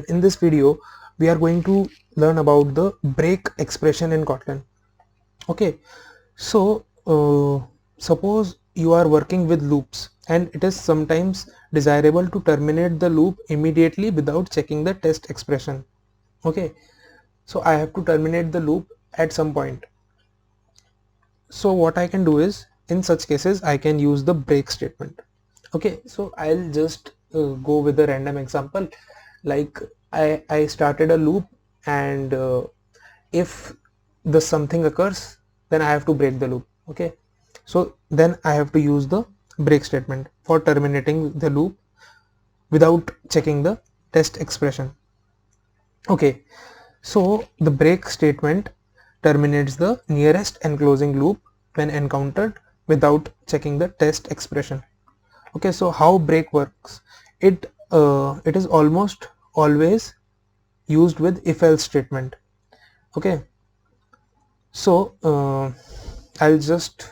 and in this video we are going to learn about the break expression in Kotlin. Okay, so suppose you are working with loops and it is sometimes desirable to terminate the loop immediately without checking the test expression. Okay, so I have to terminate the loop at some point. So what I can do is, in such cases I can use the break statement. Okay, so I'll just go with a random example. Like I started a loop, and if the something occurs, then I have to break the loop. Okay, so then I have to use the break statement for terminating the loop without checking the test expression. Okay, so the break statement terminates the nearest enclosing loop when encountered without checking the test expression. Okay, so how break works? It is almost always used with if-else statement. Okay, so I'll just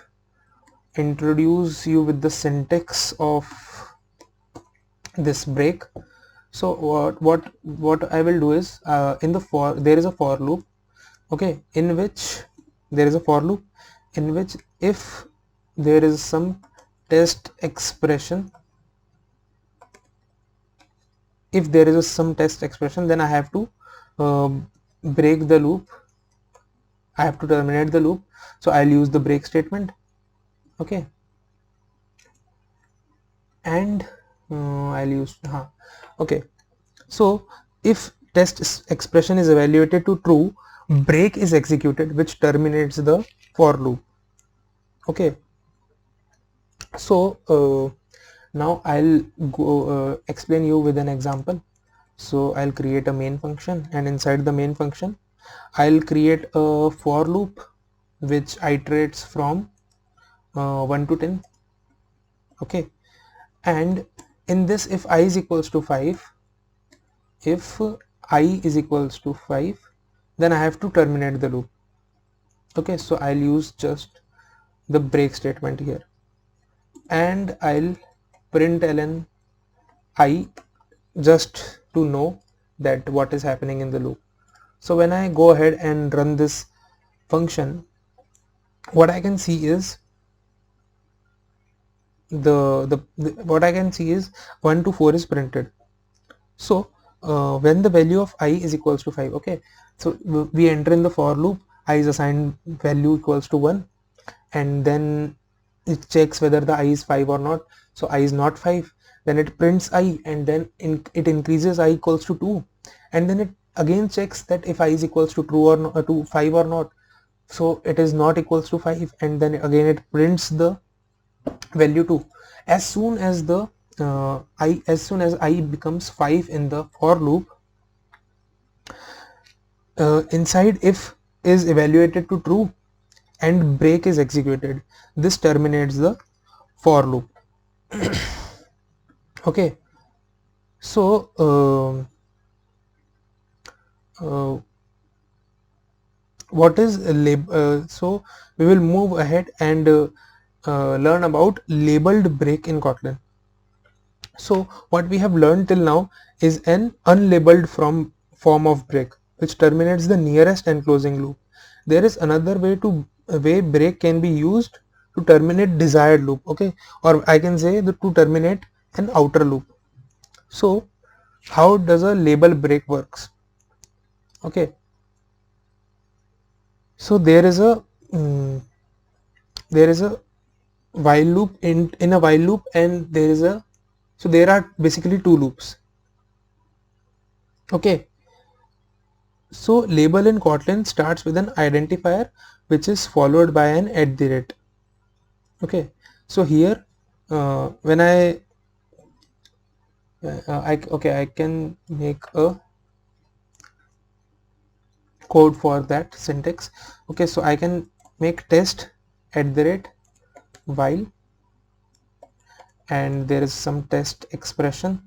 introduce you with the syntax of this break. So what I will do is, in the for there is a for loop. Okay, in which there is a for loop in which if there is some test expression, if there is some test expression, then I have to break the loop. I have to terminate the loop, so I'll use the break statement. Okay, and I'll use okay, so if test expression is evaluated to true, break is executed, which terminates the for loop. Okay, so now I'll go explain you with an example. So I'll create a main function, and inside the main function I'll create a for loop which iterates from 1 to 10. Okay, and in this, if I is equals to 5, if I is equals to 5, then I have to terminate the loop. Okay, so I'll use just the break statement here, and I'll println I just to know that what is happening in the loop. So when I go ahead and run this function, what I can see is what I can see is 1 to 4 is printed. So when the value of I is equals to 5, okay, so we enter in the for loop, I is assigned value equals to 1, and then it checks whether the I is 5 or not. So I is not 5, then it prints I, and then it increases I equals to 2, and then it again checks that if I is equals to true or not, to 5 or not. So it is not equals to 5, and then again it prints the value 2. As soon as the as soon as I becomes 5 in the for loop, inside if is evaluated to true and break is executed. This terminates the for loop. Okay, so what is so we will move ahead and learn about labeled break in Kotlin. So what we have learned till now is an unlabeled form of break which terminates the nearest enclosing loop. There is another way break can be used to terminate desired loop. Okay, or I can say to terminate an outer loop. So how does a label break works? Okay, so there is a while loop in a while loop, and there are basically two loops. Okay, so label in Kotlin starts with an identifier which is followed by an @. Okay, so here when I can make a code for that syntax. Okay, so I can make test @while, and there is some test expression,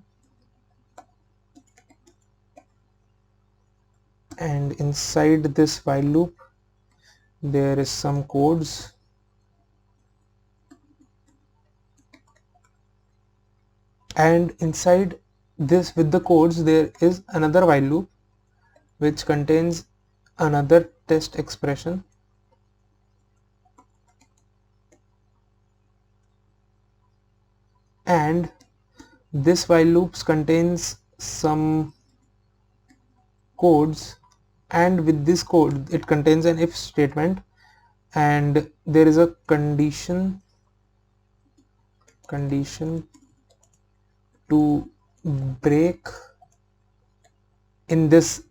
and inside this while loop there is some codes, and inside this with the codes, there is another while loop which contains another test expression, and this while loops contains some codes, and with this code it contains an if statement, and there is a condition to break in this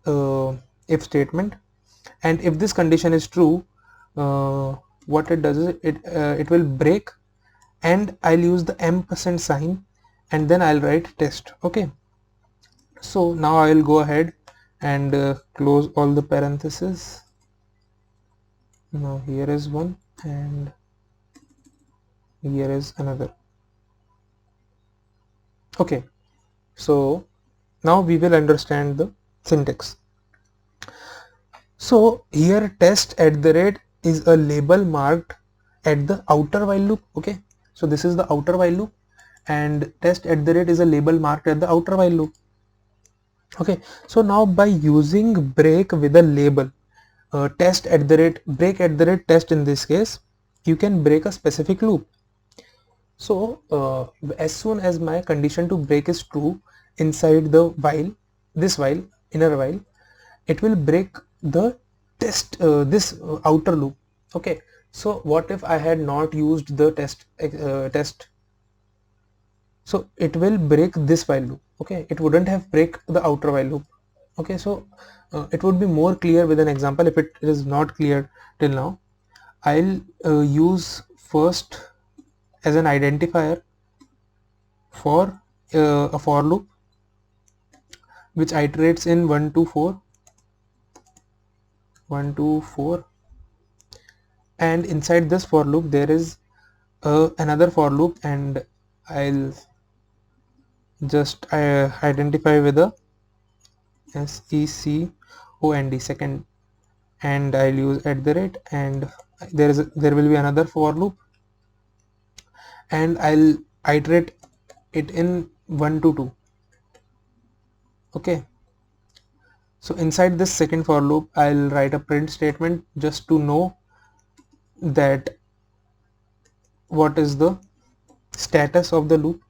if statement, and if this condition is true, what it does is it will break, and I'll use the ampersand sign, and then I'll write test. Okay, so now I will go ahead and close all the parentheses. Now here is one and here is another. Okay, so now we will understand the syntax. So here test at the rate is a label marked at the outer while loop. Okay, so this is the outer while loop, and test at the rate is a label marked at the outer while loop. Okay, so now by using break with a label, test at the rate, break at the rate test, in this case you can break a specific loop. So as soon as my condition to break is true inside the while, this while, inner while, it will break the test, this outer loop. Okay, so what if I had not used the test, so it will break this while loop. Okay, it wouldn't have break the outer while loop. Okay, so it would be more clear with an example. If it is not clear till now, I'll use first as an identifier for a for loop which iterates in 1 to 4, and inside this for loop there is another for loop, and I'll just identify with a second, second, and I'll use at the rate, and there will be another for loop, and I'll iterate it in 1 to 2. Okay, so inside this second for loop I'll write a print statement just to know that what is the status of the loop.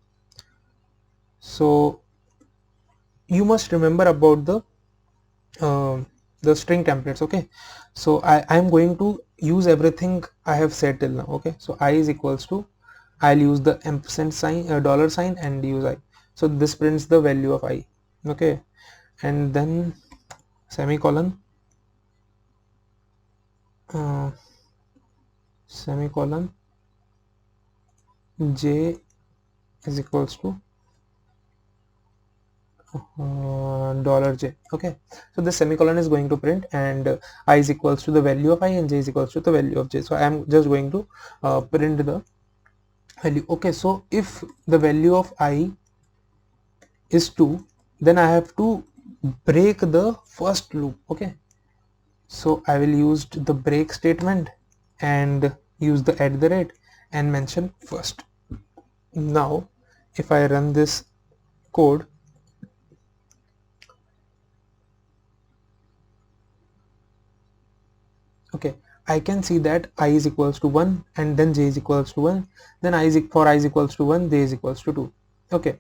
So you must remember about the string templates. Okay, so I am going to use everything I have said till now. Okay, so I is equals to, I'll use the ampersand sign, dollar sign, and use I. So this prints the value of I. Okay, and then semicolon, semicolon, j is equals to $j. Okay, so this semicolon is going to print, and I is equals to the value of I, and j is equals to the value of j. So I am just going to print the value. Okay, so if the value of I is 2, then I have to break the first loop. Okay, so I will use the break statement and use the at the rate and mention first. Now if I run this code, okay, I can see that I is equals to 1, and then j is equals to 1, then for I is equals to 1, j is equals to 2. Okay,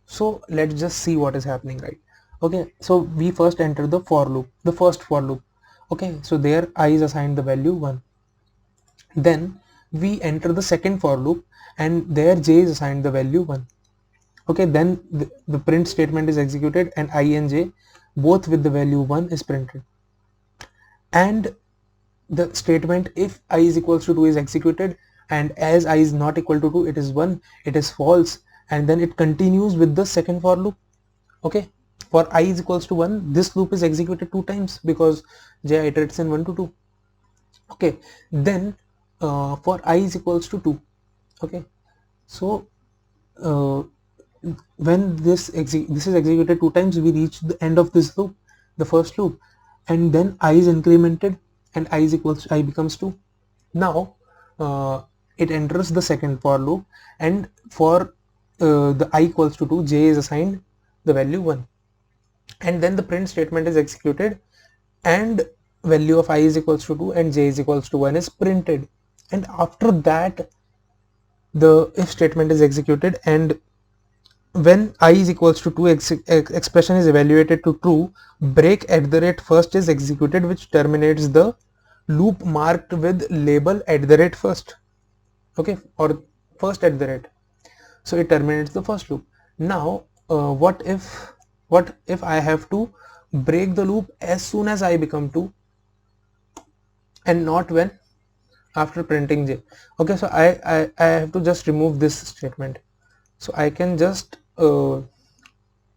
so let's just see what is happening, right? Okay, so we first enter the for loop, the first for loop. Okay, so there I is assigned the value 1. Then we enter the second for loop, and there j is assigned the value 1. Okay, then the print statement is executed, and I and j both with the value 1 is printed, and the statement if I is equals to 2 is executed, and as I is not equal to 2, it is 1, it is false, and then it continues with the second for loop. Okay, for I is equals to 1, this loop is executed 2 times because j iterates in 1 to 2. Okay, then for I is equals to 2. Okay, so when this is executed 2 times, we reach the end of this loop, the first loop, and then I is incremented, and I is equals to I becomes 2. Now it enters the second for loop, and for the I equals to 2, j is assigned the value 1, and then the print statement is executed and value of I is equals to 2 and j is equals to 1 is printed. And after that the if statement is executed, and when I is equals to 2 expression is evaluated to true, break at the rate first is executed, which terminates the loop marked with label at the rate first, okay, or first at the rate. So it terminates the first loop. Now what if I have to break the loop as soon as I become 2 and not when after printing j? Okay, so I have to just remove this statement. So I can just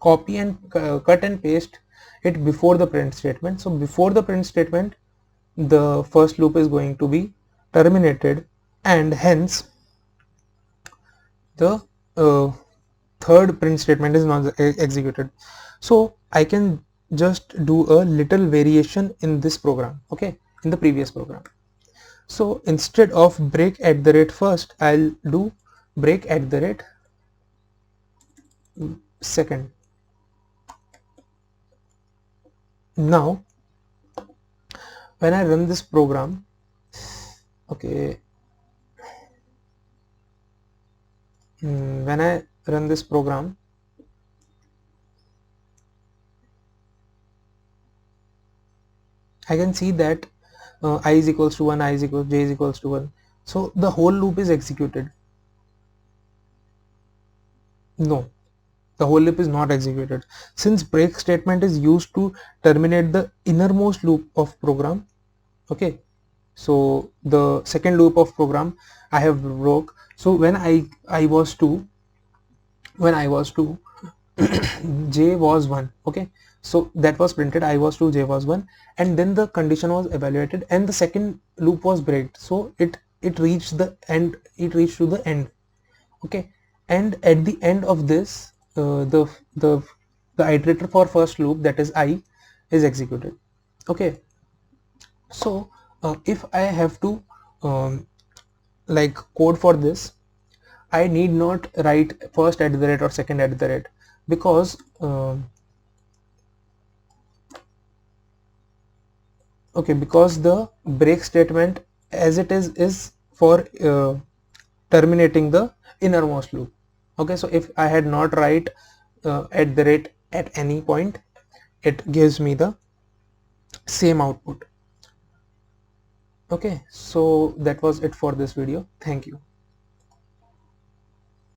copy and cut and paste it before the print statement. So before the print statement the first loop is going to be terminated, and hence the third print statement is not executed. So I can just do a little variation in this program, okay, in the previous program. So instead of break at the rate first, I'll do break at the rate second. Now when I run this program, okay, when I run this program, I can see that I is equals to 1, I is equals, j is equals to 1. So the whole loop is executed. No, the whole loop is not executed. Since break statement is used to terminate the innermost loop of program, okay, so the second loop of program I have broke. So when I was 2, when I was 2 j was 1, okay, so that was printed, I was 2, j was 1, and then the condition was evaluated and the second loop was breaked, so it reached the end, it reached to the end, okay, and at the end of this the iterator for first loop, that is I, is executed, okay. So if I have to like code for this, I need not write first at the rate or second at the rate, because okay, because the break statement as it is for terminating the innermost loop, okay. So if I had not write at the rate at any point, it gives me the same output, okay. So that was it for this video. Thank you.